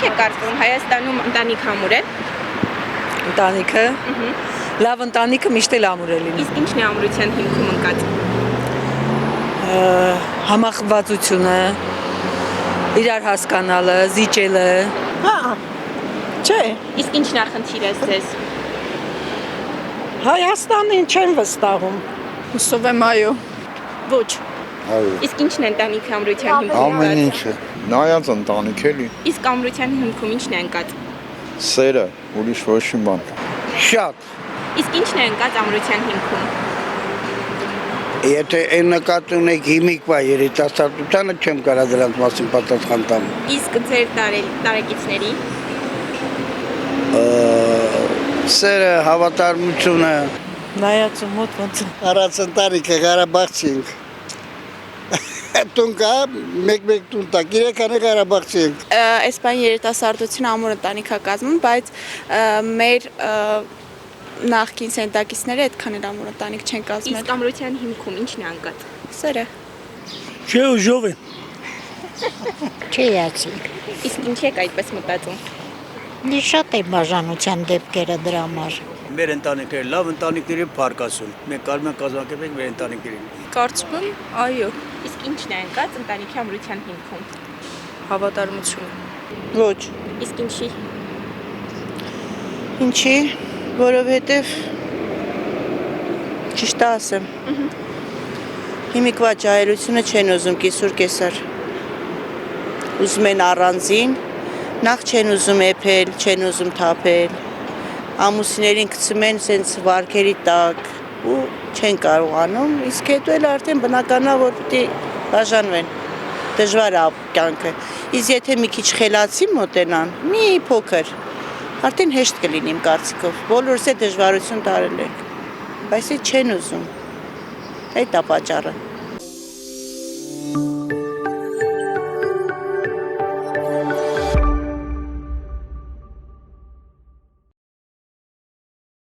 է կարծում Հայաստանում ընտանիք ամուր է։ Ընտանիքը։ Լավ ընտանիքը միշտ էլ ամուր է լինում։ Իսկ ինչն է ամրության հիմքում ընկած։ Համախմբվածությունը, իրար հասկանալը, զիջելը։ Հա, չէ, Իսկ ինչ նախնդիր է ձեզ։ Հայաստանին չեն վստահում։ Հուսով եմ այո։ Ոչ։ Այո, Իսկ ինչն է ընտանիքի ամրության հիմքում ամեն ընկած։ ինչը։ Նայած ընտանիք էլի։ Իսկ ամրության հիմքում ինչն է ընկած։ Սերը, ուրիշ ոչ մի բան։ Շատ։ Իսկ ինչն է ընկած ամրության հիմքում։ Եթե այն նկատի ունեք հիմիկվա երիտասարդությանը չեմ կարա դրանց մասին պատասխան տամ։ Իսկ ձեր տարեկիցների։ Սերը, հավատարմությունը, Նայած ու մոտ ոնց։ առած ընտանիքը Ղարաբաղցի ենք։ Տուն կա, մեկ տուն տա, իրականը Ղարաբաղցի ենք։ Այս բան երիտասարդությունը ամուր ընտանիք է կազմում, բայց մեր նախկին սենտակիցները այդքան էլ ամուր ընտանիք չեն կազմել։ Իսկ ամրության հիմքում ինչն է ընկած։ Սերը։ Չէ ուժով է։ Չի ացի։ Իսկ ինչի եք այդպես մտածում։ Շատ է բաժանության դեպքերը դրա համար։ Մեր ընտանիքները լավ ընտանիքների փառք ասում։ Մենք կարող ենք կազմակերպենք մեր ընտանիքներին։ Կարծում եմ, այո, Իսկ ինչն է ընկած ընտանիքի ամրության հիմքում։ հավատարմություն։ Ոչ։ Իսկ ինչի։ Ինչի, որովհետև ճիշտ ասեմ։ Հիմիկվա ջահելությունը չեն ուզում կիսուր կեսար։ Ուզում են առանձին, նախ չեն ուզում էփել, չեն ուզում թափել։ Ամուսիներին գցում են սենց վարկերի տակ ու չեն կարողանում, իսկ հետո էլ արդեն բնական է, որ պիտի բաժանվեն։ Դժվար է կյանքը։ Իսկ եթե մի քիչ խելացի մոտենան, մի փոքր, արդեն հեշտ կլինի իմ կարծիքով։ Բոլորս է դժվարություն տարել ենք, բայց է չեն ուզում։ Այդ է պատճառը։